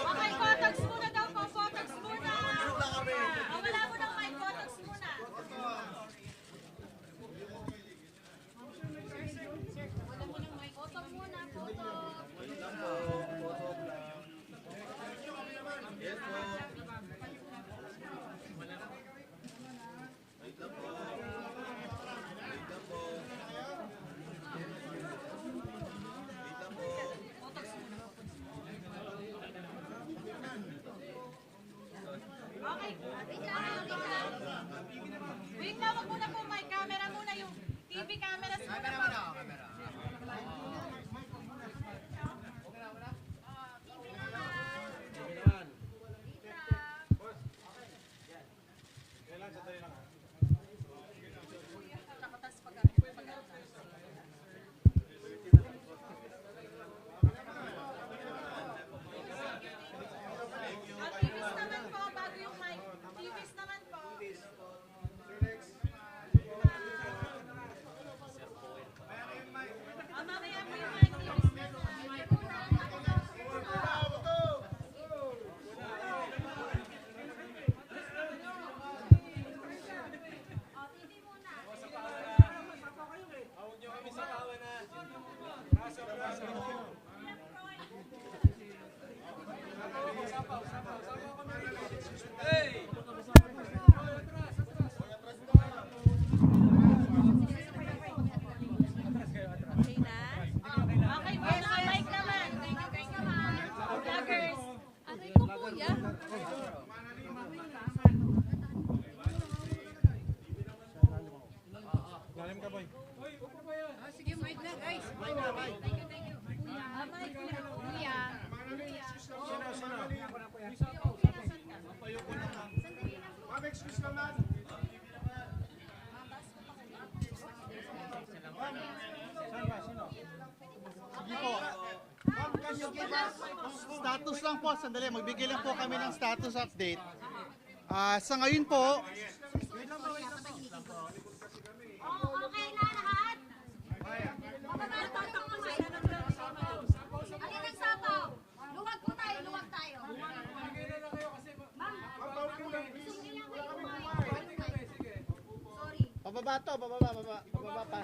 Okay, photogs muna daw po. Photogs muna. Wala mo ng mic. Photogs muna. Wala mo ng mic. Photo muna. Photo. Okay, wait lang. Wait lang, wag muna po may camera muna yung TV cameras muna po. TVs naman po, bago yung mic. TVs naman po. Mamaya po yung mic. TVs naman. TV muna. Okay na? Okay po, mic naman. Vloggers. Aray ko po yan. Sige, mic na, guys. Thank you. Mic na. Kuya. Sige po. Status lang po, sandali. Magbigay lang po kami ng status update. Sa ngayon po, Okay na lahat? Alin ang sapaw? Luwag po tayo, luwag tayo. Ma'am, sumili lang kayo Sorry. pababa to, pababa pa.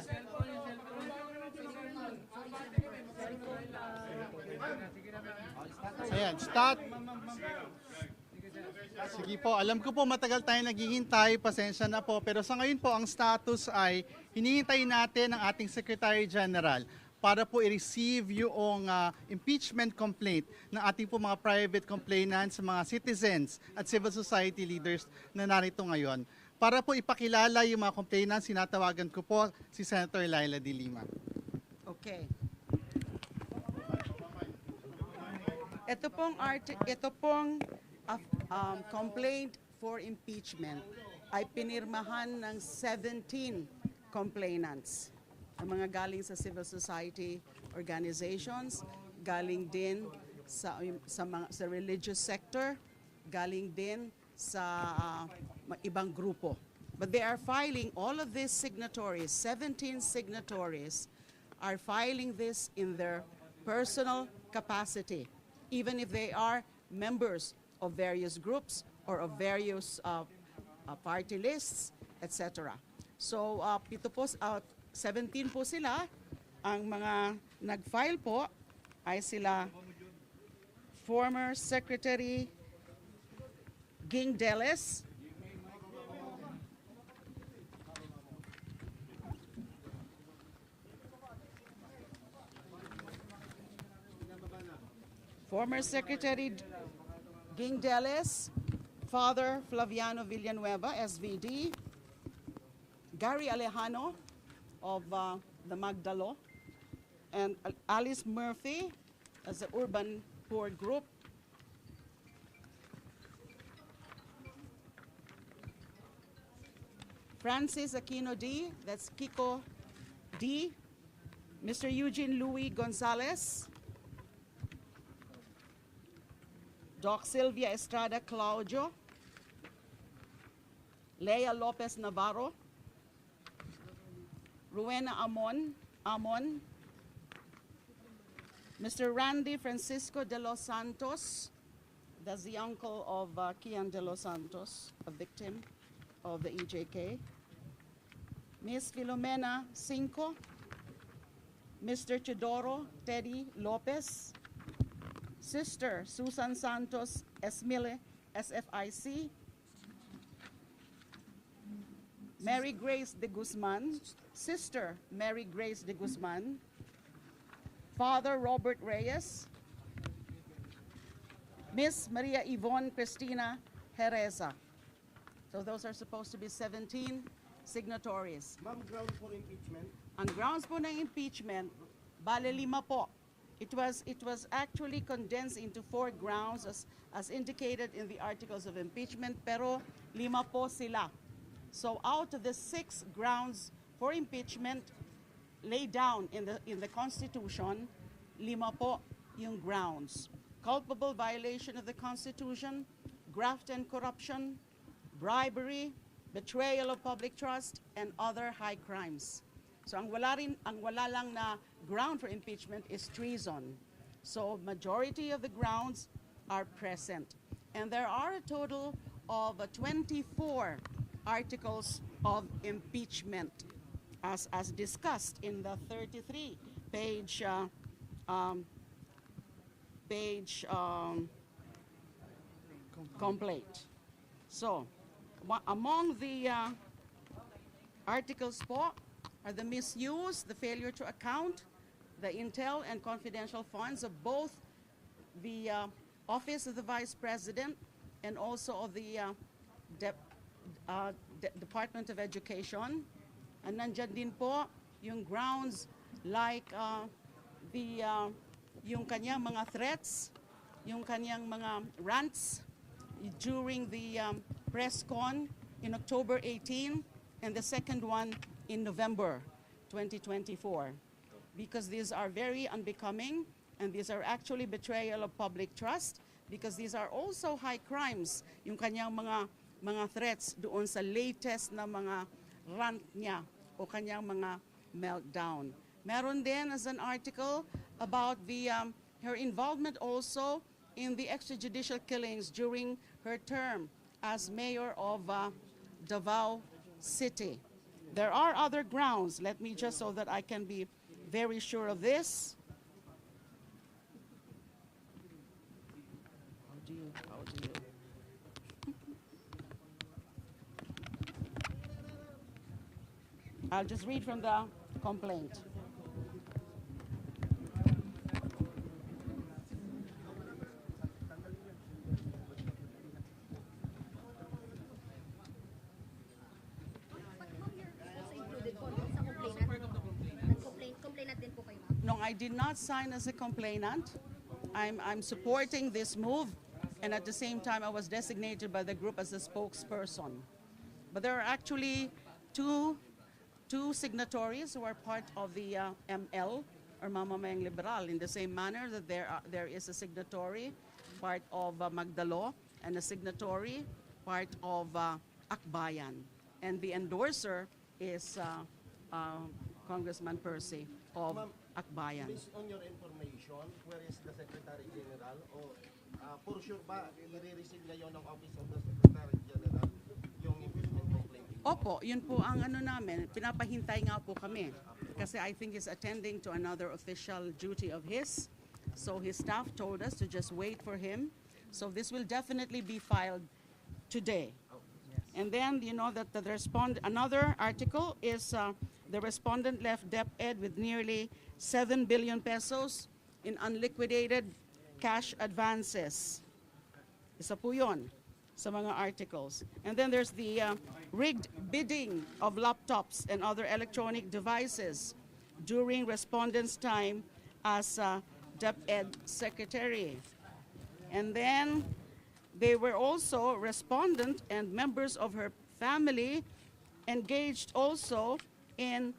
Ayan, start. Sige po, alam ko po matagal tayo naghihintay, pasensya na po. Pero sa ngayon po, ang status ay hinihintay natin ang ating Secretary General para po i-receive yung impeachment complaint ng ating po mga private complainants, mga citizens at civil society leaders na narito ngayon. Para po ipakilala yung mga complainants, sinatawagan ko po si Senator Laila de Lima. Okay. Ito pong complaint for impeachment ay pinirmahan ng 17 complainants. Ang mga galing sa civil society organizations, galing din sa religious sector, galing din sa ibang grupo. But they are filing all of these signatories, 17 signatories, are filing this in their personal capacity, even if they are members of various groups or of various party lists, etc. So, 17 po sila. Ang mga nag-file po ay sila former Secretary Ging Deles, former Secretary Ging Deles, Father Flaviano Villanueva, SVD, Gary Alejano of the Magdalo, and Alice Murphy as the Urban Poor Group, Francis Aquino D, that's Kiko D, Mr. Eugene Louis Gonzalez, Doc Sylvia Estrada Claudio, Lea Lopez Navarro, Rowena Amon, Mr. Randy Francisco de los Santos, that's the uncle of Kian de los Santos, a victim of the EJK. Miss Filomena Cinco, Mr. Teodoro Teddy Lopez, Sister Susan Santos Esmile, SFIC, Mary Grace de Guzman, Sister Mary Grace de Guzman, Father Robert Reyes, Miss Maria Yvonne Cristina Jereza. So those are supposed to be 17 signatories. Ma'am, ground for impeachment. Ang grounds po ng impeachment, bale 5 po. It was actually condensed into 4 grounds as indicated in the articles of impeachment, pero 5 po sila. So out of the 6 grounds for impeachment laid down in the Constitution, 5 po yung grounds. Culpable violation of the Constitution, graft and corruption, bribery, betrayal of public trust, and other high crimes. So ang wala lang na ground for impeachment is treason. So majority of the grounds are present. And there are a total of 24 articles of impeachment as discussed in the 33 page complaint. So among the articles po are the misuse, the failure to account, the intel and confidential funds of both the Office of the Vice President and also of the Department of Education. And nandyan din po yung grounds like yung kanyang mga threats, yung kanyang mga rants during the press con in October 18 and the second one in November 2024, because these are very unbecoming and these are actually betrayal of public trust, because these are also high crimes, yung kanyang mga threats doon sa latest na mga rant niya o kanyang mga meltdown. Meron din as an article about her involvement also in the extrajudicial killings during her term as mayor of Davao City. There are other grounds. Let me just, so that I can be very sure of this. How do you? I'll just read from the complaint. No, I did not sign as a complainant. I'm supporting this move, and at the same time, I was designated by the group as a spokesperson. But there are actually two signatories who are part of the ML, or Mamamayang Liberal, in the same manner that there is a signatory part of Magdalo and a signatory part of Akbayan. And the endorser is Congressman Percy of Akbayan. Based on your information, where is the Secretary General? O for sure ba, i-receive ngayon ng Office of the Secretary General yung impeachment complaint? Opo, yun po ang ano namin. Pinapahintay nga po kami. Kasi I think he's attending to another official duty of his. So his staff told us to just wait for him. So this will definitely be filed today. And then, you know, that another article is the respondent left DepEd with nearly 7 billion pesos in unliquidated cash advances. Isa po yun sa mga articles. And then there's the rigged bidding of laptops and other electronic devices during respondent's time as DepEd secretary. And then they were also, respondent and members of her family engaged also in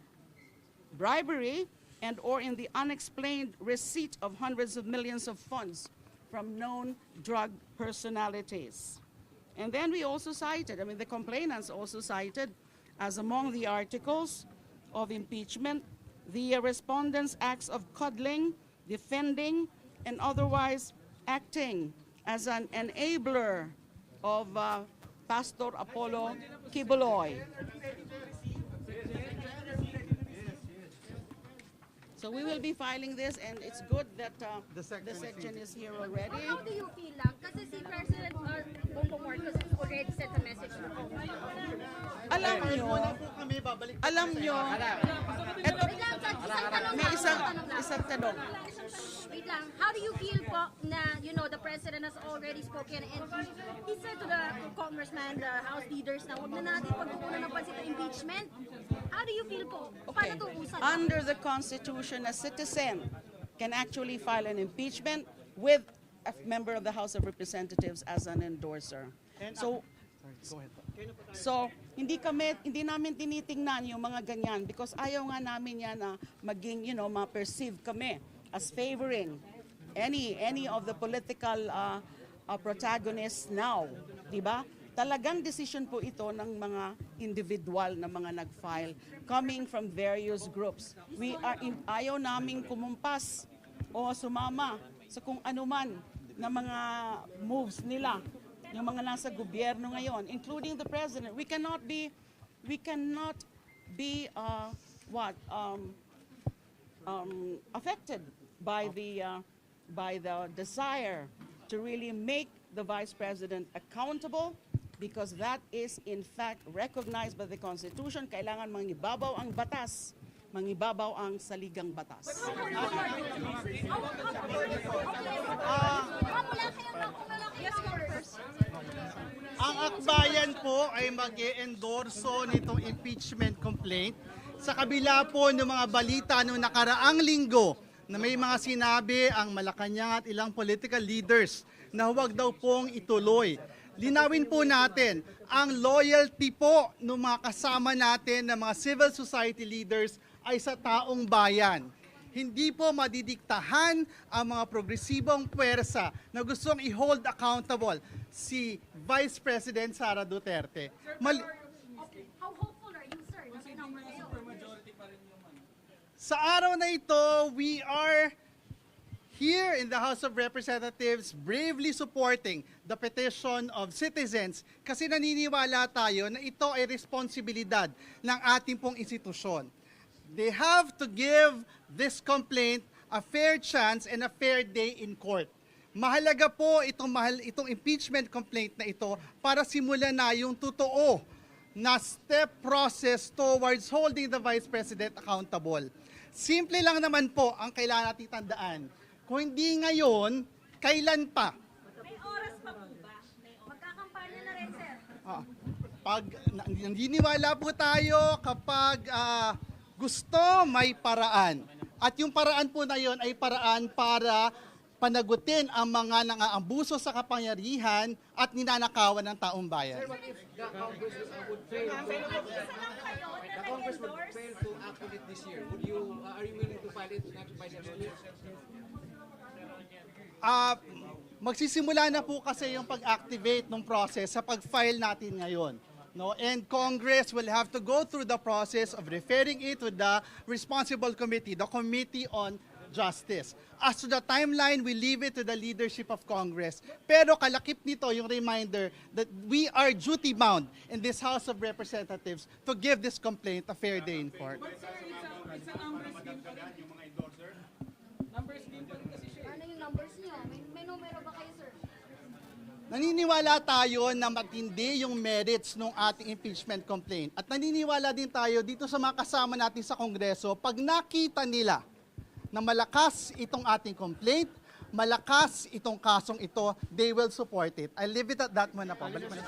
bribery and or in the unexplained receipt of hundreds of millions of funds from known drug personalities. And then we also cited, the complainants also cited as among the articles, of impeachment, the respondents' acts of coddling, defending, and otherwise acting as an enabler of Pastor Apollo Kibuloy. So we will be filing this, and it's good that the section is here already. How do you feel lang? Kasi si President Bongbong Marcos has already sent a message to all. Alam nyo, alam nyo, eto, may isang tanong. Wait lang, how do you feel po na, you know, the President has already spoken and he said to the congressman, the House leaders na huwag na natin pagtuunan ng pansin sa impeachment. How do you feel po? Paano ito usan? Under the Constitution, a citizen can actually file an impeachment with a member of the House of Representatives as an endorser. So, hindi namin tinitingnan yung mga ganyan because ayaw nga namin yan na maging, you know, ma-perceive kami as favoring any of the political protagonists now, di ba? Talagang decision po ito ng mga individual na mga nag-file coming from various groups. Ayaw naming kumumpas o sumama sa kung anuman na mga moves nila, yung mga nasa gobyerno ngayon, including the President. We cannot be affected by the desire to really make the Vice President accountable, because that is in fact recognized by the Constitution. Kailangan mangibabaw ang batas, mangibabaw ang saligang batas. Ang akbayan po ay mag-e-endorso nitong impeachment complaint sa kabila po ng mga balita noong nakaraang linggo na may mga sinabi ang Malacanang at ilang political leaders na huwag daw pong ituloy. Linawin po natin, ang loyalty po ng mga kasama natin na mga civil society leaders ay sa taong bayan. Hindi po madidiktahan ang mga progresibong puwersa na gustong i-hold accountable si Vice President Sara Duterte. How hopeful are you, sir? Sa araw na ito, we are here in the House of Representatives bravely supporting the petition of citizens kasi naniniwala tayo na ito ay responsibilidad ng ating pong institusyon. They have to give this complaint a fair chance and a fair day in court. Mahalaga po itong impeachment complaint na ito para simulan na yung totoo na step process towards holding the Vice President accountable. Simple lang naman po ang kailangan natin tandaan. Kung hindi ngayon, kailan pa? May oras pa po ba? Magkakampanya na rin, sir. Naniniwala po tayo kapag gusto, may paraan. At yung paraan po na yon ay paraan para panagutin ang mga nang-aabuso sa kapangyarihan at ninanakawan ng taong bayan. Sir, what if the Congress would fail to act on it this year? Are you willing to file it by next year? Magsisimula na po kasi yung pag-activate ng process sa pag-file natin ngayon. No? And Congress will have to go through the process of referring it to the responsible committee, the Committee on Justice. As to the timeline, we leave it to the leadership of Congress. Pero kalakip nito yung reminder that we are duty-bound in this House of Representatives to give this complaint a fair day in court. But sir, it's a numbers game pa rin yung mga endorser. Numbers game pa rin kasi siya. Ano yung numbers niyo? May numero ba kayo, sir? Naniniwala tayo na matindi yung merits ng ating impeachment complaint. At naniniwala din tayo dito sa mga kasama natin sa Kongreso, pag nakita nila na malakas itong ating complaint, malakas itong kasong ito, they will support it. I'll leave it at that muna po. Balik mo na.